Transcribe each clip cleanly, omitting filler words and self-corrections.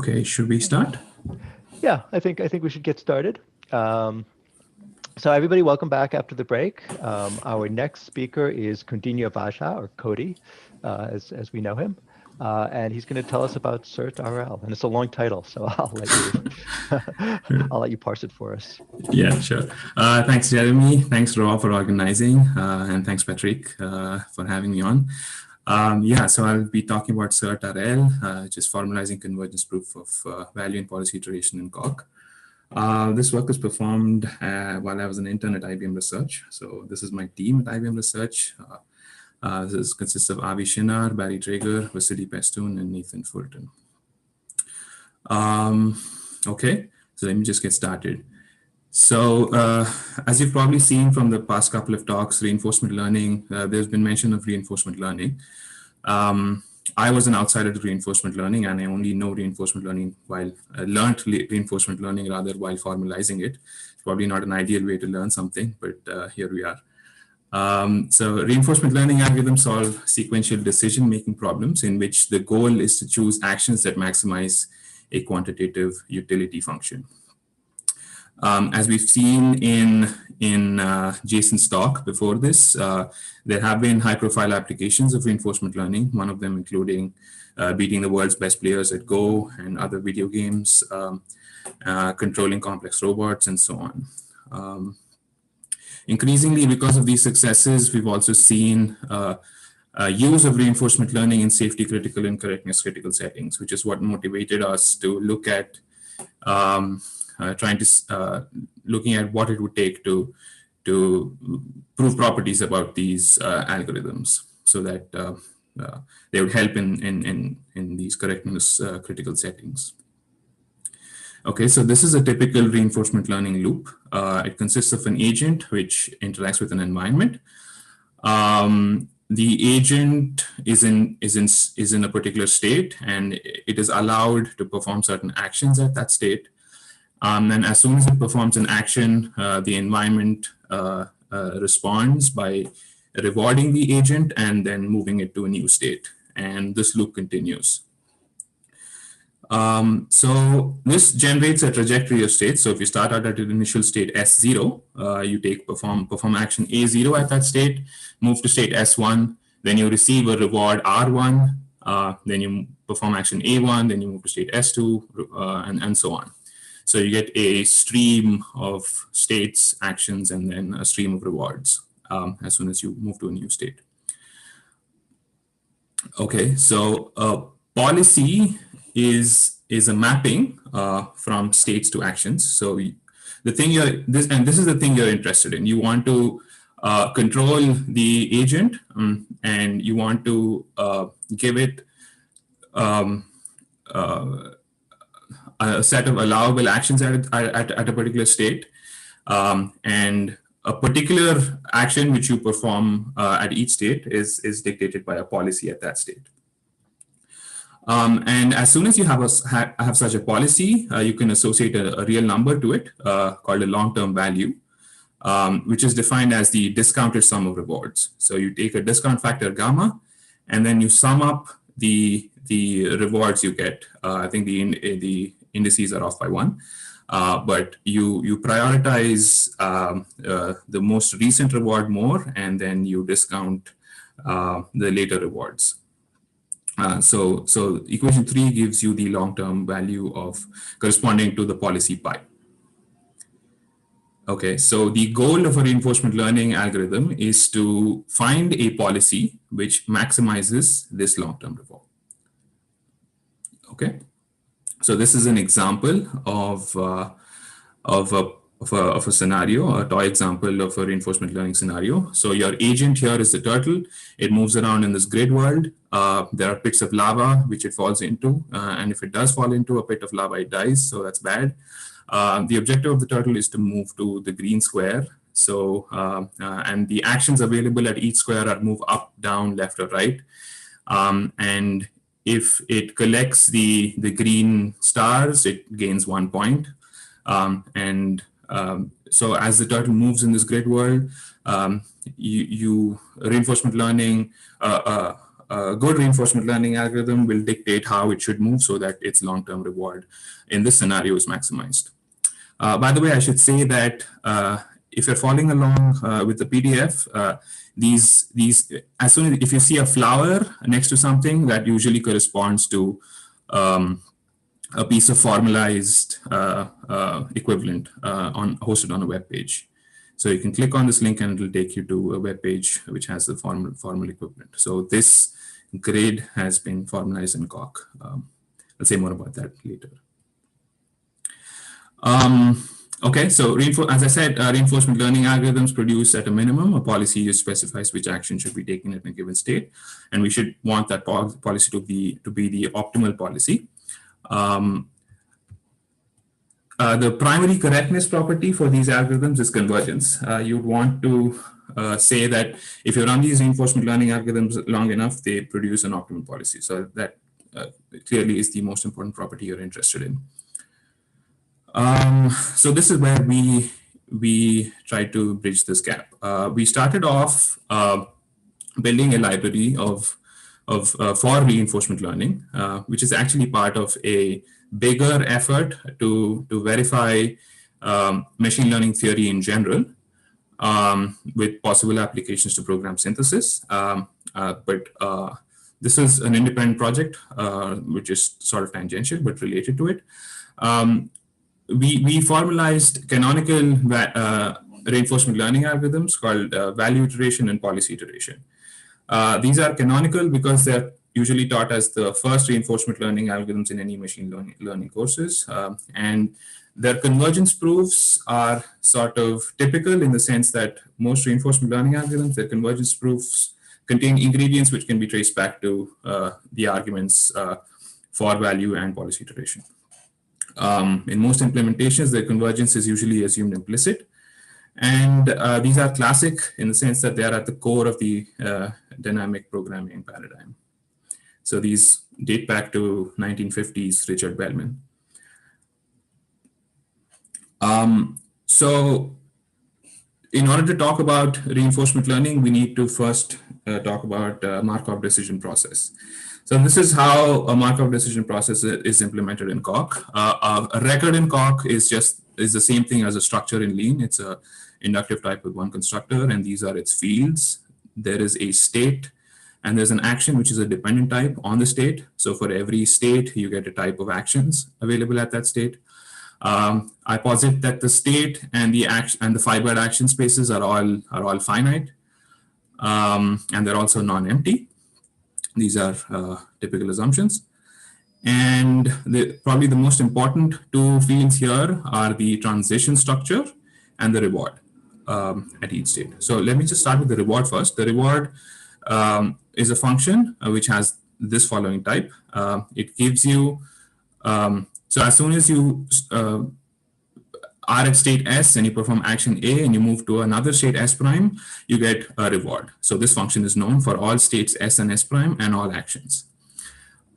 Okay, should we start? Yeah, I think we should get started. So everybody, welcome back after the break. Our next speaker is Koundinya Vajjha, or Cody, as we know him, and he's going to tell us about CertRL. And it's a long title, so I'll let you parse it for us. Yeah, sure. Thanks, Jeremy. Thanks, Rob, for organizing, and thanks, Patrick, for having me on. Yeah, so I'll be talking about CertRL, which is formalizing convergence proof of value and policy iteration in COC. This work was performed while I was an intern at IBM Research. So this is my team at IBM Research. This consists of Avi Shinar, Barry Traeger, Vasily Pestun, and Nathan Fulton. Okay, so let me just get started. So as you've probably seen from the past couple of talks, reinforcement learning, there's been mention of reinforcement learning. I was an outsider to reinforcement learning, and I only know reinforcement learning while learned reinforcement learning rather while formalizing it. It's probably not an ideal way to learn something, but here we are. So reinforcement learning algorithms solve sequential decision-making problems in which the goal is to choose actions that maximize a quantitative utility function. As we've seen in Jason's talk before this, there have been high-profile applications of reinforcement learning, one of them including beating the world's best players at Go and other video games, controlling complex robots, and so on. Increasingly, because of these successes, we've also seen use of reinforcement learning in safety-critical and correctness-critical settings, which is what motivated us to look at looking at what it would take to prove properties about these algorithms so that they would help in these correctness critical settings. Okay, so this is a typical reinforcement learning loop. It consists of an agent which interacts with an environment. The agent is in a particular state, and it is allowed to perform certain actions at that state. And as soon as it performs an action, the environment responds by rewarding the agent and then moving it to a new state. And this loop continues. So this generates a trajectory of states. So if you start out at an initial state S0, you perform action A0 at that state, move to state S1, then you receive a reward R1, then you perform action A1, then you move to state S2, and so on. So you get a stream of states, actions, and then a stream of rewards as soon as you move to a new state. Okay, so policy is a mapping from states to actions. So the thing this is the thing you're interested in. You want to control the agent, and you want to give it a set of allowable actions at a particular state, and a particular action which you perform at each state is dictated by a policy at that state. And as soon as you have such a policy, you can associate a real number to it called a long-term value, which is defined as the discounted sum of rewards. So you take a discount factor gamma, and then you sum up the rewards you get. I think the indices are off by 1, but you prioritize the most recent reward more, and then you discount the later rewards. So equation 3 gives you the long-term value of corresponding to the policy pi. Okay, so the goal of a reinforcement learning algorithm is to find a policy which maximizes this long-term reward. Okay, so this is an example of a scenario, a toy example of a reinforcement learning scenario. So your agent here is the turtle. It moves around in this grid world. There are pits of lava which it falls into, and if it does fall into a pit of lava, it dies, so that's bad. The objective of the turtle is to move to the green square. So, and the actions available at each square are move up, down, left, or right. And if it collects the green stars, it gains 1 point. So as the turtle moves in this grid world, reinforcement learning, a good reinforcement learning algorithm will dictate how it should move so that its long-term reward in this scenario is maximized. By the way, I should say that if you're following along with the PDF, these as soon as if you see a flower next to something, that usually corresponds to a piece of formalized equivalent hosted on a web page. So you can click on this link and it will take you to a web page which has the formal equivalent. So this grid has been formalized in Coq. I'll say more about that later. Okay, so as I said, reinforcement learning algorithms produce at a minimum a policy which specifies which action should be taken in a given state, and we should want that policy to be the optimal policy. The primary correctness property for these algorithms is convergence. You'd want to say that if you run these reinforcement learning algorithms long enough, they produce an optimal policy. So that clearly is the most important property you're interested in. So this is where we try to bridge this gap. We started off building a library for reinforcement learning, which is actually part of a bigger effort to verify machine learning theory in general, with possible applications to program synthesis. But this is an independent project, which is sort of tangential but related to it. We formalized canonical reinforcement learning algorithms called value iteration and policy iteration. These are canonical because they're usually taught as the first reinforcement learning algorithms in any machine learning courses. And their convergence proofs are sort of typical in the sense that most reinforcement learning algorithms, their convergence proofs contain ingredients which can be traced back to the arguments for value and policy iteration. In most implementations, the convergence is usually assumed implicit. And these are classic in the sense that they are at the core of the dynamic programming paradigm. So these date back to 1950s Richard Bellman. So in order to talk about reinforcement learning, we need to first talk about Markov decision process. So this is how a Markov decision process is implemented in Coq. A record in Coq is the same thing as a structure in Lean. It's a inductive type with one constructor, and these are its fields. There is a state, and there's an action, which is a dependent type on the state. So for every state, you get a type of actions available at that state. I posit that the state and the action and the fibered action spaces are all finite, and they're also non-empty. These are typical assumptions. And probably the most important two fields here are the transition structure and the reward at each state. So let me just start with the reward first. The reward is a function which has this following type. It gives you, so as soon as you are at state S and you perform action A and you move to another state S prime, you get a reward. So this function is known for all states S and S prime and all actions.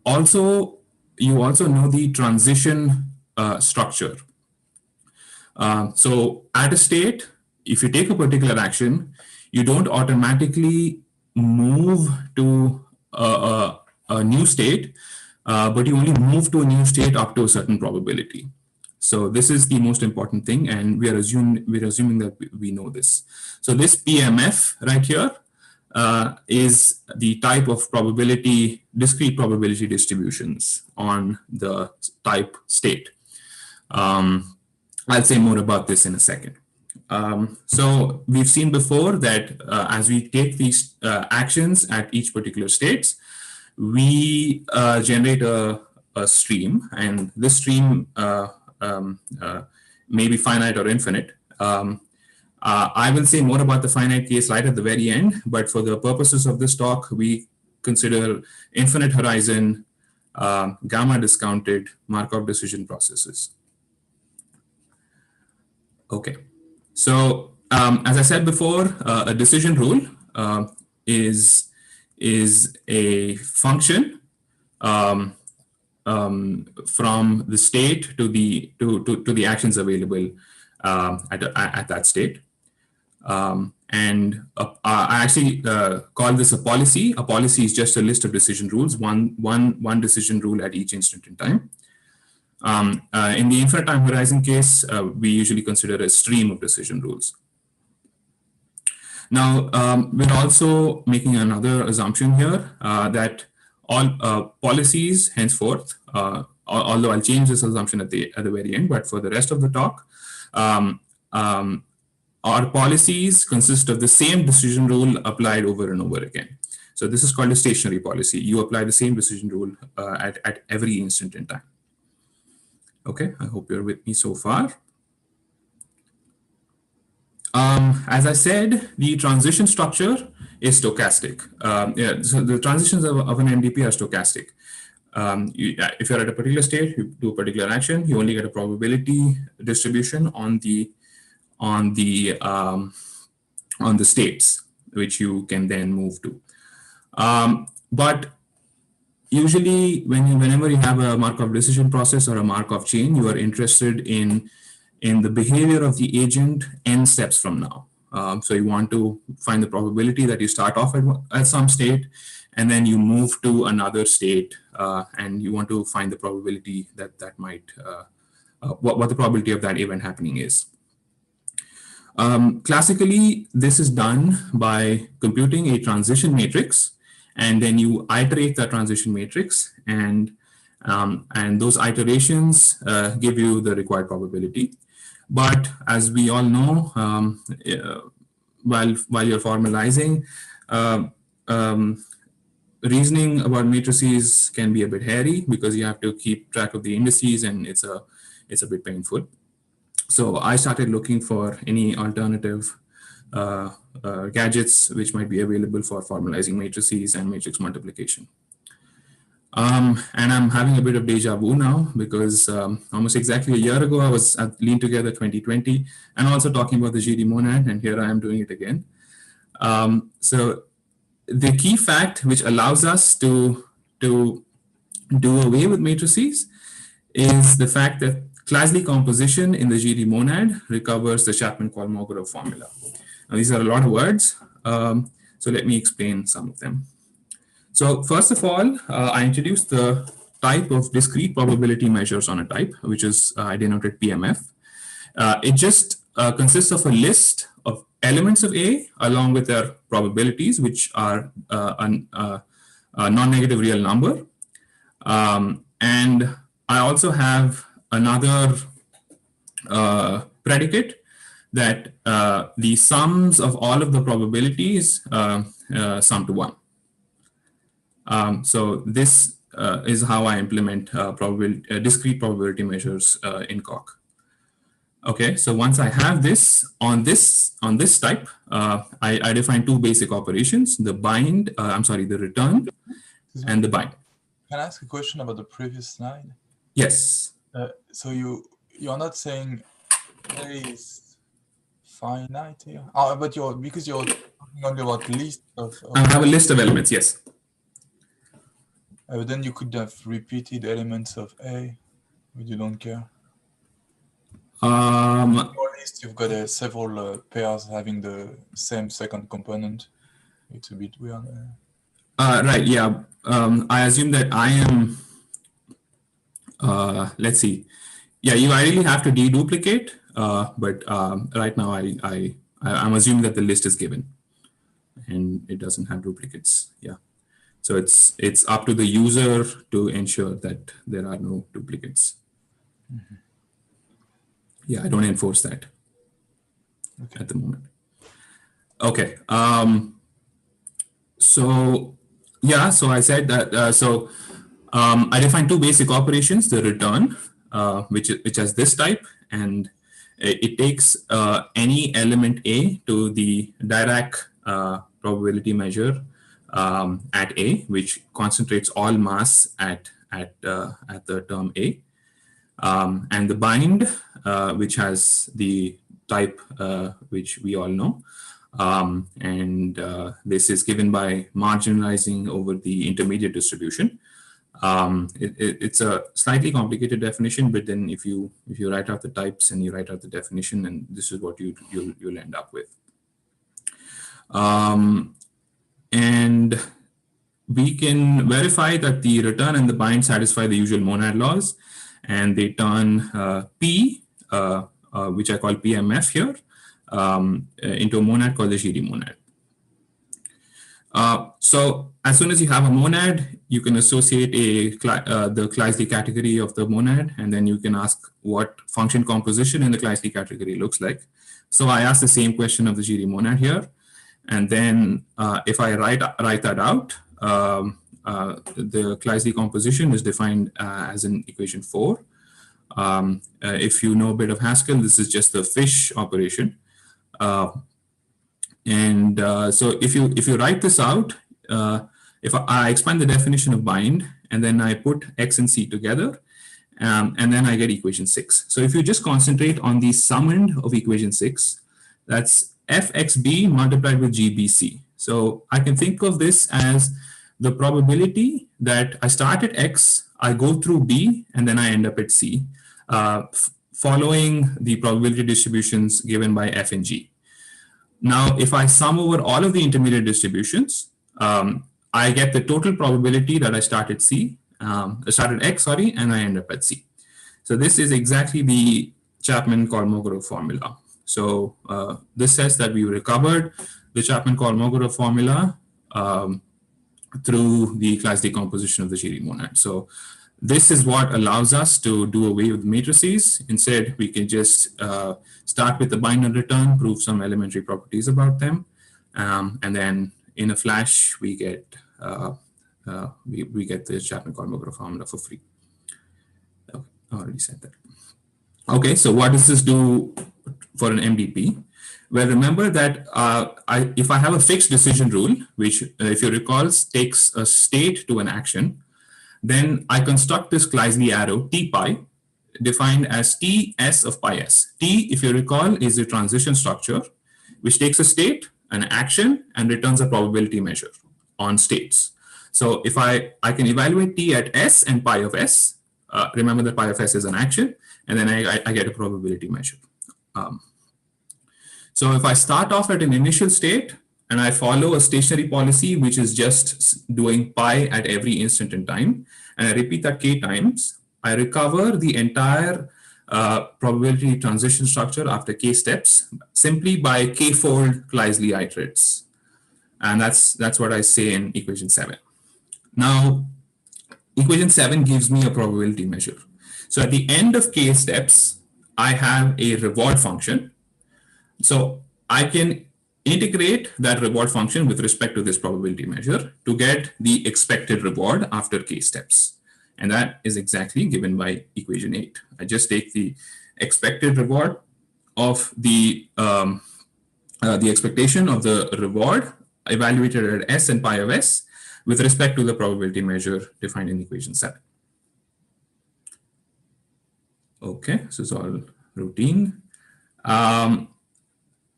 Also, you also know the transition structure. So at a state, if you take a particular action, you don't automatically move to a new state, but you only move to a new state up to a certain probability. So this is the most important thing, and we're assuming that we know this. So this PMF right here is the type of probability, discrete probability distributions on the type state. I'll say more about this in a second. So we've seen before that as we take these actions at each particular states, we generate a stream, and this stream may be finite or infinite. I will say more about the finite case right at the very end, but for the purposes of this talk, we consider infinite horizon, gamma discounted Markov decision processes. Okay, so as I said before, a decision rule is a function from the state to the actions available at that state. And I actually call this a policy. A policy is just a list of decision rules, one decision rule at each instant in time. In the infinite time horizon case, we usually consider a stream of decision rules. Now, we're also making another assumption here that all policies henceforth, although I'll change this assumption at the very end, but for the rest of the talk, our policies consist of the same decision rule applied over and over again. So this is called a stationary policy. You apply the same decision rule at every instant in time. Okay, I hope you're with me so far. As I said, the transition structure is stochastic. So the transitions of an MDP are stochastic. If you're at a particular state, you do a particular action, you only get a probability distribution on the states, which you can then move to. But usually, whenever you have a Markov decision process or a Markov chain, you are interested in the behavior of the agent n steps from now. So you want to find the probability that you start off at some state, and then you move to another state, and you want to find the probability that might, what the probability of that event happening is. Classically, this is done by computing a transition matrix, and then you iterate that transition matrix, and those iterations give you the required probability. But as we all know, while you're formalizing, reasoning about matrices can be a bit hairy because you have to keep track of the indices, and it's a bit painful. So I started looking for any alternative gadgets which might be available for formalizing matrices and matrix multiplication. And I'm having a bit of deja vu now because almost exactly a year ago, I was at Lean Together 2020 and also talking about the Giry Monad, and here I am doing it again. So the key fact which allows us to do away with matrices is the fact that Kleisli composition in the Giry Monad recovers the Chapman-Kolmogorov formula. Now, these are a lot of words, so let me explain some of them. So first of all, I introduced the type of discrete probability measures on a type, which is I denoted PMF. It just consists of a list of elements of A along with their probabilities, which are a non-negative real number. And I also have another predicate that the sums of all of the probabilities sum to 1. So this is how I implement discrete probability measures in Coq. Okay, so once I have this on this type, I define two basic operations: the bind, the return, and the bind. Can I ask a question about the previous slide? Yes. So you're not saying there is finite here, but because you're talking only about list of I have a list of elements. Yes. But then you could have repeated elements of A, but you don't care. In your list, you've got several pairs having the same second component. It's a bit weird. Right. Yeah. I assume that I am. Let's see. Yeah, you ideally have to deduplicate, but right now I'm assuming that the list is given, and it doesn't have duplicates. Yeah. So it's up to the user to ensure that there are no duplicates. Mm-hmm. Yeah, I don't enforce that at the moment. Okay. So yeah, so I said that. I define two basic operations: the return, which has this type, and it takes any element A to the Dirac probability measure at A, which concentrates all mass at the term A, and the bind, which has the type which we all know, and this is given by marginalizing over the intermediate distribution. It's a slightly complicated definition, but then if you write out the types and you write out the definition, and this is what you'll end up with. And we can verify that the return and the bind satisfy the usual monad laws, and they turn P, which I call PMF here, into a monad called the Giry monad. So as soon as you have a monad, you can associate the Kleisli category of the monad, and then you can ask what function composition in the Kleisli category looks like. So I ask the same question of the Giry monad here, and then if I write that out, the Kleisli composition is defined as in equation 4. If you know a bit of Haskell, this is just the fish operation. So if you write this out, if I expand the definition of bind, and then I put X and C together, and then I get equation 6. So if you just concentrate on the summand of equation 6, that's fxb multiplied with gbc. So I can think of this as the probability that I start at X, I go through B, and then I end up at C, following the probability distributions given by F and G. Now, if I sum over all of the intermediate distributions, I get the total probability that I start at X, and I end up at C. So this is exactly the Chapman-Kolmogorov formula. So this says that we recovered the Chapman-Kolmogorov formula through the Kleisli composition of the Giry monad. So this is what allows us to do away with matrices. Instead, we can just start with the bind and return, prove some elementary properties about them, and then in a flash we get the Chapman-Kolmogorov formula for free. Okay, I already said that. Okay, so what does this do for an MDP? Well, remember that if I have a fixed decision rule, which, if you recall, takes a state to an action, then I construct this Kleisli arrow T pi, defined as Ts of pi s. T, if you recall, is a transition structure, which takes a state, an action, and returns a probability measure on states. So if I can evaluate T at S and pi of S, remember that pi of S is an action, and then I get a probability measure. So if I start off at an initial state and I follow a stationary policy, which is just doing pi at every instant in time, and I repeat that k times, I recover the entire probability transition structure after k steps simply by k-fold Kleisli Iterates. And that's what I say in equation 7. Now, equation 7 gives me a probability measure. So at the end of k steps, I have a reward function. So I can integrate that reward function with respect to this probability measure to get the expected reward after k steps. And that is exactly given by equation 8. I just take the expected reward of the expectation of the reward evaluated at S and pi of S with respect to the probability measure defined in equation 7. Okay, so it's all routine.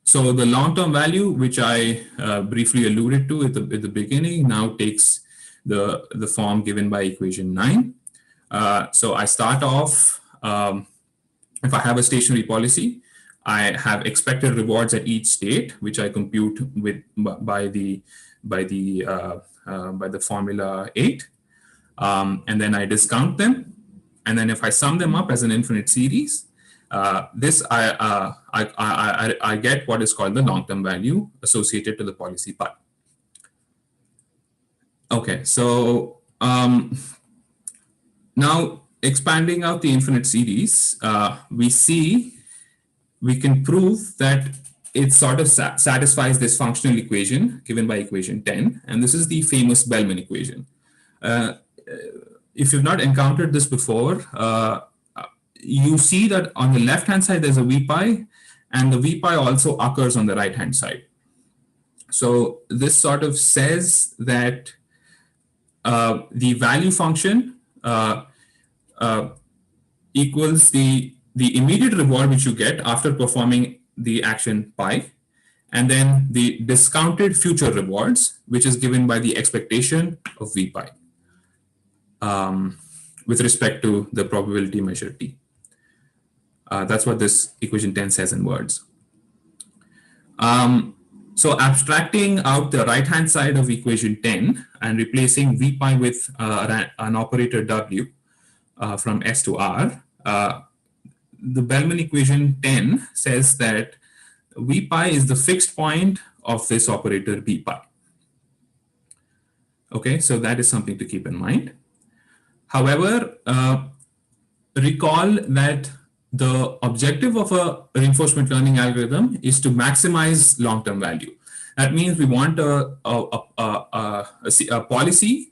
So the long-term value, which I briefly alluded to at the beginning, now takes the form given by equation 9. So I start off, if I have a stationary policy, I have expected rewards at each state, which I compute with by the formula 8, and then I discount them, and then if I sum them up as an infinite series, I get what is called the long-term value associated to the policy pi. Okay, so now expanding out the infinite series, we can prove that it sort of satisfies this functional equation given by equation 10, and this is the famous Bellman equation. If you've not encountered this before, you see that on the left-hand side, there's a V pi, and the V pi also occurs on the right-hand side. So this sort of says that the value function equals the immediate reward which you get after performing the action pi, and then the discounted future rewards, which is given by the expectation of V pi with respect to the probability measure T. That's what this equation 10 says in words. So abstracting out the right-hand side of equation 10 and replacing V pi with an operator W from S to R, the Bellman equation 10 says that V pi is the fixed point of this operator B pi. Okay, so that is something to keep in mind. However, recall that the objective of a reinforcement learning algorithm is to maximize long-term value. That means we want a policy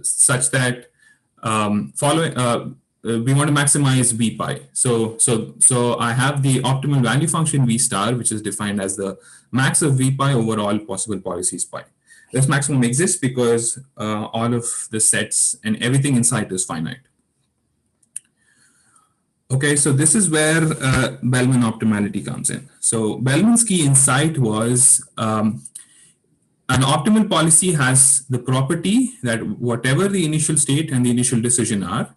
such that we want to maximize V pi. So I have the optimal value function V star, which is defined as the max of V pi over all possible policies pi. This maximum exists because all of the sets and everything inside is finite. Okay, so this is where Bellman optimality comes in. So Bellman's key insight was an optimal policy has the property that whatever the initial state and the initial decision are,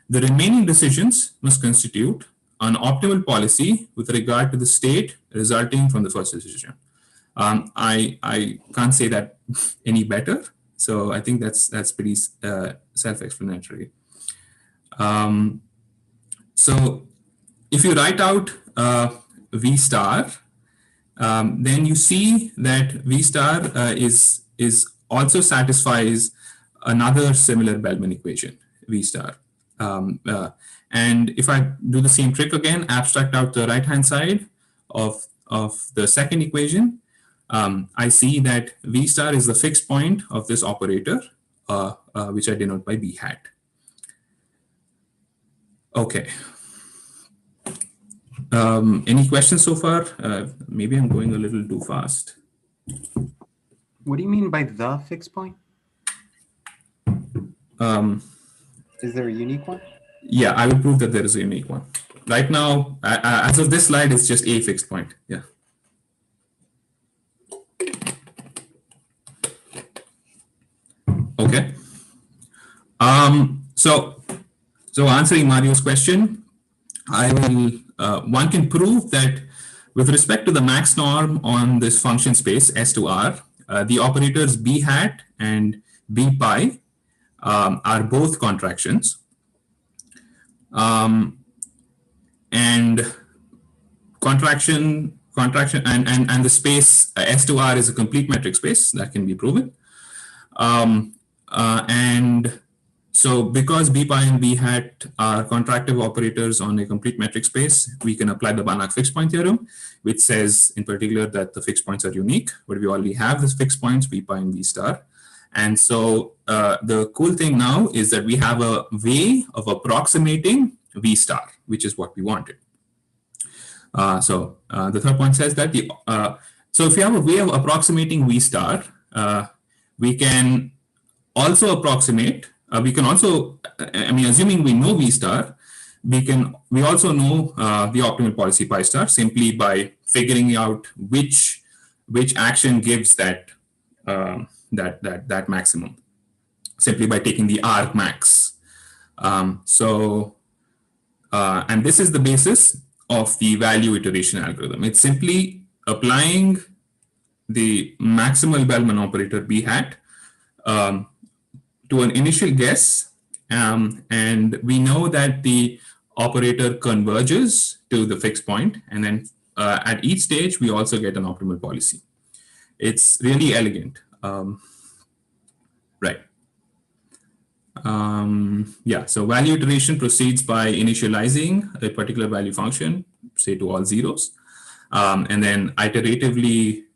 the remaining decisions must constitute an optimal policy with regard to the state resulting from the first decision. I can't say that any better. So I think that's pretty self-explanatory. So if you write out V star, then you see that V star is also satisfies another similar Bellman equation, V star. And if I do the same trick again, abstract out the right-hand side of the second equation, I see that V star is the fixed point of this operator, which I denote by B hat. Okay. Any questions so far? Maybe I'm going a little too fast. What do you mean by the fixed point? Is there a unique one? Yeah, I will prove that there is a unique one. Right now, as of this slide, it's just a fixed point. Yeah. Okay. So answering Mario's question, I will. One can prove that with respect to the max norm on this function space S to R, the operators B hat and B pi are both contractions. And contraction and the space S to R is a complete metric space that can be proven. And so because B pi and B hat are contractive operators on a complete metric space, we can apply the Banach fixed point theorem, which says in particular that the fixed points are unique, but we already have these fixed points, B pi and B star. And so the cool thing now is that we have a way of approximating V star, which is what we wanted. So the third point says that so if you have a way of approximating V star, we can also approximate. We can also, assuming we know V star, we also know the optimal policy pi star simply by figuring out which action gives that maximum, simply by taking the arg max. And this is the basis of the value iteration algorithm. It's simply applying the maximal Bellman operator B hat to an initial guess, and we know that the operator converges to the fixed point, and then at each stage we also get an optimal policy. It's really elegant, right? Yeah, so value iteration proceeds by initializing a particular value function, say to all zeros, and then iteratively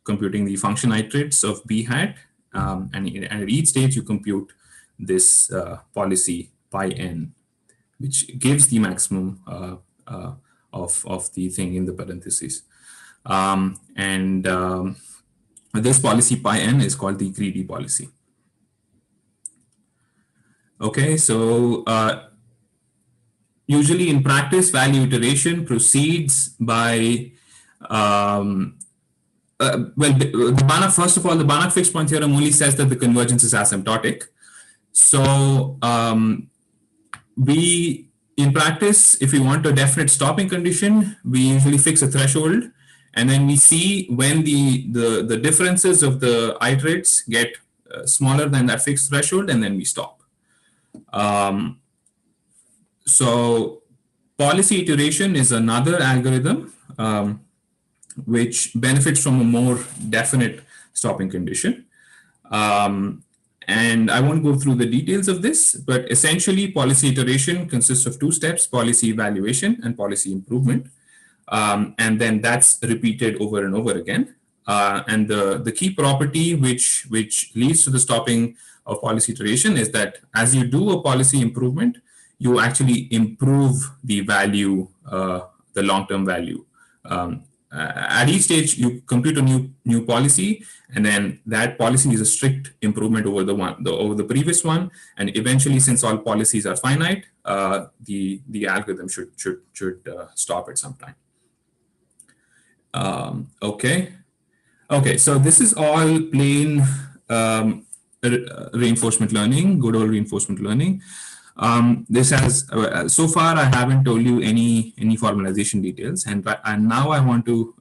computing the function iterates of B hat. And at each stage, you compute this policy pi n, which gives the maximum of the thing in the parentheses. This policy pi n is called the greedy policy. Okay, so usually in practice, value iteration proceeds by the Banach, first of all, the Banach fixed point theorem only says that the convergence is asymptotic. So in practice, if we want a definite stopping condition, we usually fix a threshold And then we see when the differences of the iterates get smaller than that fixed threshold, and then we stop. So policy iteration is another algorithm which benefits from a more definite stopping condition. And I won't go through the details of this, but essentially policy iteration consists of two steps: policy evaluation and policy improvement. And then that's repeated over and over again. And the key property which leads to the stopping of policy iteration is that as you do a policy improvement, you actually improve the value, the long-term value. At each stage, you compute a new policy, and then that policy is a strict improvement over the previous one. And eventually, since all policies are finite, the algorithm should stop at some time. Okay. So this is all plain reinforcement learning, good old reinforcement learning. This has so far I haven't told you any formalization details, and now I want to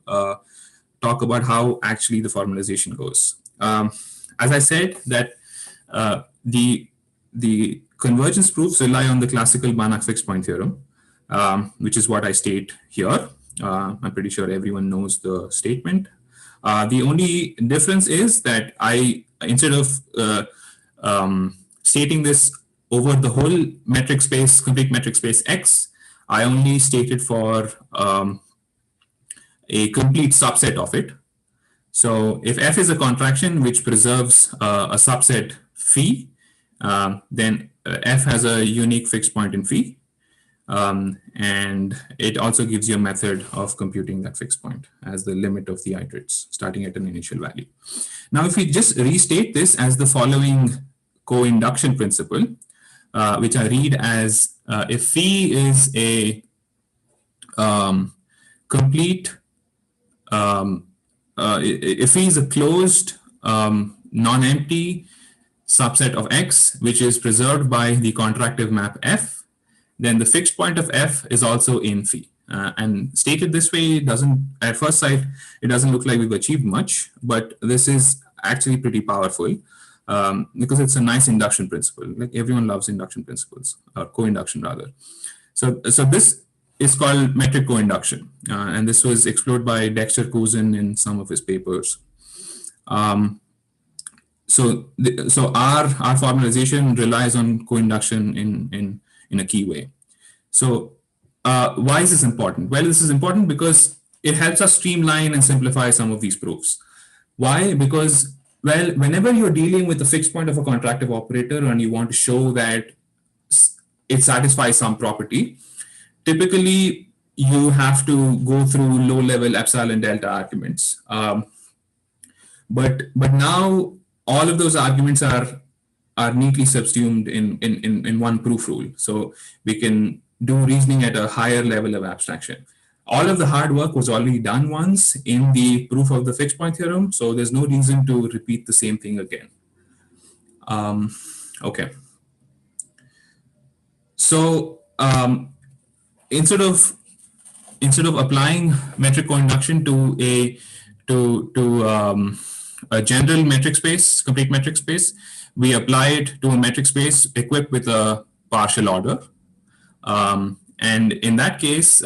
talk about how actually the formalization goes. As I said, that the convergence proofs rely on the classical Banach fixed point theorem, which is what I state here. I'm pretty sure everyone knows the statement. The only difference is that instead of stating this over the whole metric space, complete metric space X, I only stated for a complete subset of it. So if F is a contraction which preserves a subset phi, then F has a unique fixed point in phi. And it also gives you a method of computing that fixed point as the limit of the iterates starting at an initial value. Now, if we just restate this as the following co-induction principle, which I read as if phi is a complete, if phi is a closed non-empty subset of X, which is preserved by the contractive map F, then the fixed point of F is also in phi. And stated this way, at first sight, it doesn't look like we've achieved much, but this is actually pretty powerful because it's a nice induction principle. Like everyone loves induction principles, or co-induction rather. So this is called metric co-induction, and this was explored by Dexter Cousin in some of his papers. So our formalization relies on co-induction in a key way. So why is this important? Well, this is important because it helps us streamline and simplify some of these proofs. Why? Because, well, whenever you're dealing with the fixed point of a contractive operator and you want to show that it satisfies some property, typically you have to go through low-level epsilon delta arguments. But now all of those arguments are neatly subsumed in one proof rule. So we can do reasoning at a higher level of abstraction. All of the hard work was already done once in the proof of the fixed point theorem, so there's no reason to repeat the same thing again. Okay. So instead of applying metric co-induction to a general metric space, complete metric space, we apply it to a metric space equipped with a partial order. And in that case,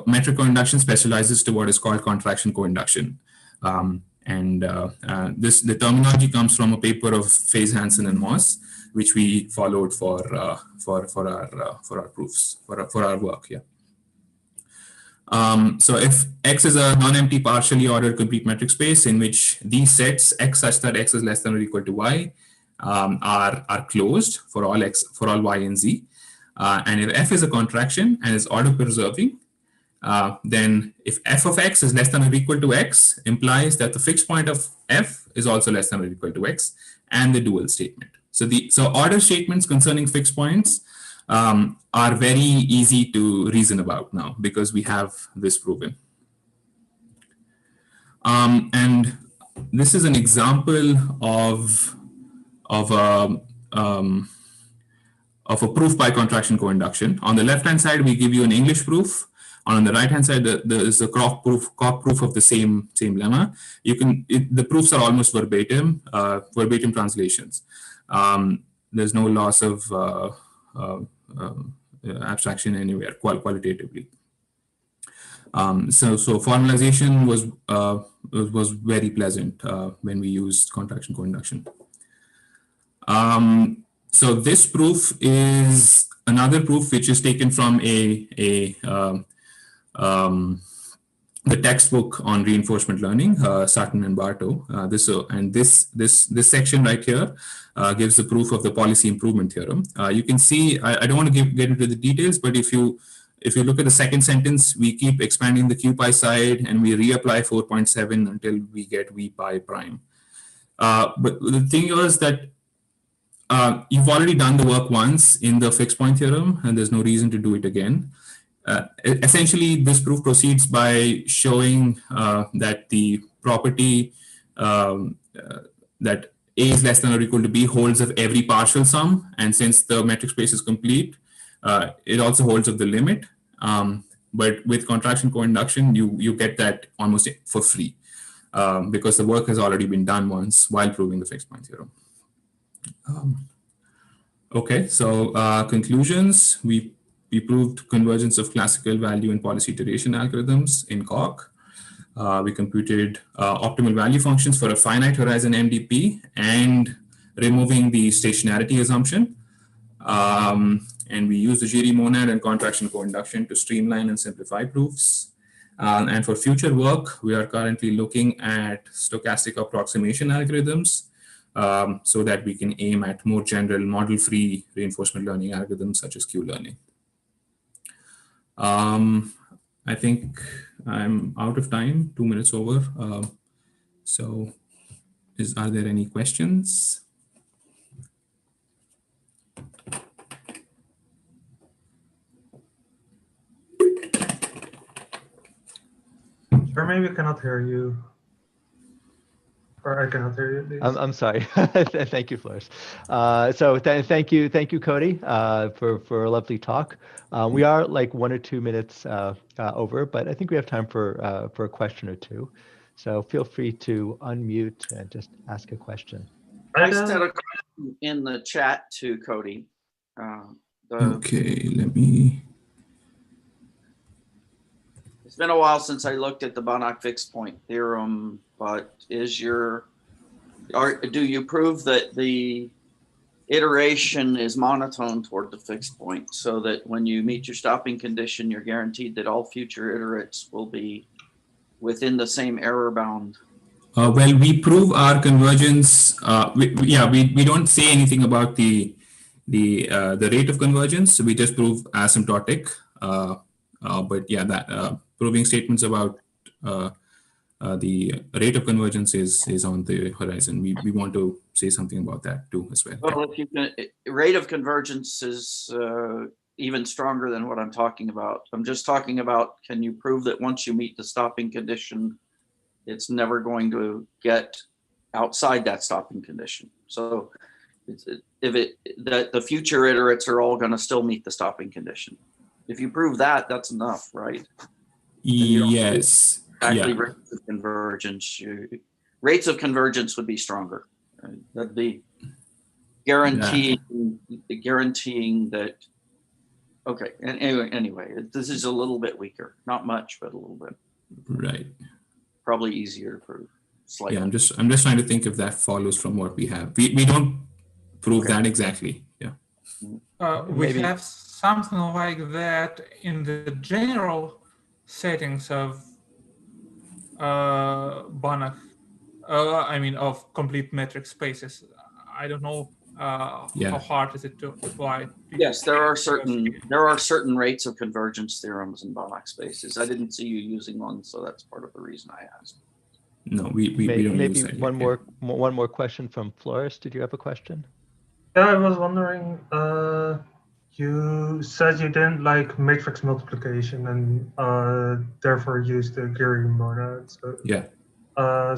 metric co-induction specializes to what is called contraction co-induction. The terminology comes from a paper of Faze, Hansen, and Moss, which we followed for our proofs, for our work. Yeah. So if X is a non-empty partially ordered complete metric space in which these sets X such that X is less than or equal to Y are closed for all X, for all Y and Z. And if F is a contraction and is order preserving, then if F of X is less than or equal to X implies that the fixed point of F is also less than or equal to X and the dual statement. So order statements concerning fixed points are very easy to reason about now because we have this proven. And this is an example of a proof by contraction co-induction. On the left-hand side, we give you an English proof. On the right-hand side, there is a crop proof of the same lemma. The proofs are almost verbatim translations. There's no loss of abstraction anywhere qualitatively. So formalization was very pleasant when we used contraction coinduction. So this proof is another proof which is taken from the textbook on reinforcement learning, Sutton and Bartow. This section right here gives the proof of the policy improvement theorem. You can see, I don't want to get into the details, but if you look at the second sentence, we keep expanding the QPi side and we reapply 4.7 until we get VPi prime. But the thing is that you've already done the work once in the fixed point theorem, and there's no reason to do it again. Essentially, this proof proceeds by showing that the property that A is less than or equal to B holds of every partial sum, and since the metric space is complete, it also holds of the limit. But with contraction coinduction, you get that almost for free because the work has already been done once while proving the fixed point theorem. Okay, so conclusions. We proved convergence of classical value and policy iteration algorithms in COC. We computed optimal value functions for a finite horizon MDP and removing the stationarity assumption. And we used the Giry Monad and contraction coinduction to streamline and simplify proofs. And for future work, we are currently looking at stochastic approximation algorithms so that we can aim at more general model-free reinforcement learning algorithms such as Q-learning. I think I'm out of time, 2 minutes over. So are there any questions? Or maybe I cannot hear you. Or I cannot hear you, at least. I'm sorry. Thank you, Flores. So thank you, Cody, for a lovely talk. We are like 1 or 2 minutes over, but I think we have time for a question or two. So feel free to unmute and just ask a question. I just had a question in the chat to Cody. Okay, let me. It's been a while since I looked at the Banach fixed point theorem, but do you prove that the iteration is monotone toward the fixed point so that when you meet your stopping condition, you're guaranteed that all future iterates will be within the same error bound? Well, we prove our convergence. We don't say anything about the rate of convergence. We just prove asymptotic. But yeah, proving statements about the rate of convergence is on the horizon. We want to say something about that too as well. Well, if you can, rate of convergence is even stronger than what I'm talking about. I'm just talking about, can you prove that once you meet the stopping condition, it's never going to get outside that stopping condition? So that the future iterates are all going to still meet the stopping condition. If you prove that, that's enough, right? Yes. Actually, Yeah. rates of convergence would be stronger. That'd be guaranteeing that. Okay. And anyway, this is a little bit weaker. Not much, but a little bit. Right. Probably easier to prove. Slightly. Yeah, I'm just trying to think if that follows from what we have. We don't prove that exactly. Yeah. We have something like that in the general settings of Banach, of complete metric spaces. I don't know how hard is it to apply. Yes, there are certain rates of convergence theorems in Banach spaces. I didn't see you using one, so that's part of the reason I asked. No, we don't use that. One more question from Flores. Did you have a question? Yeah, I was wondering, you said you didn't like matrix multiplication and therefore used the Giry Monad. So, yeah. I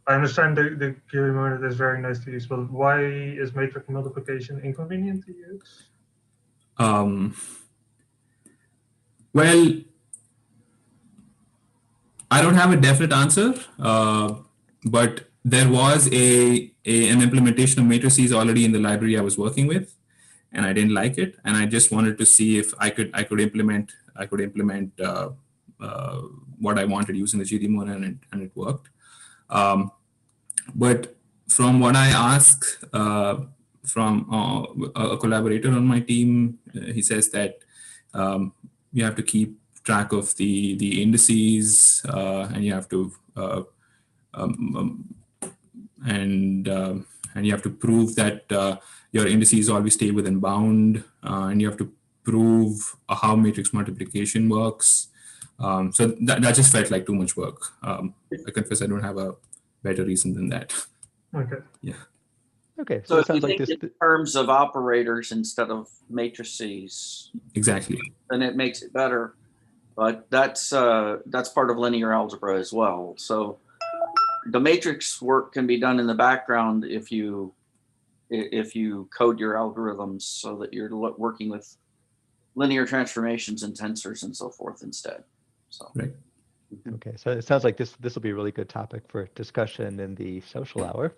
understand the Giry Monad is very nice to use, but why is matrix multiplication inconvenient to use? Well, I don't have a definite answer, but there was an implementation of matrices already in the library I was working with, and I didn't like it, and I just wanted to see if I could implement what I wanted using the Giry Monad, and it worked. But from what I asked from a collaborator on my team, he says that you have to keep track of the indices, and you have to and you have to prove that your indices always stay within bound, and you have to prove how matrix multiplication works. So that just felt like too much work. I confess I don't have a better reason than that. Okay. Yeah. Okay. So it if you sounds like think this. in terms of operators instead of matrices, Exactly. then it makes it better. But that's part of linear algebra as well. So the matrix work can be done in the background if you code your algorithms so that you're working with linear transformations and tensors and so forth instead. So. Right. Okay, so it sounds like this will be a really good topic for discussion in the social hour.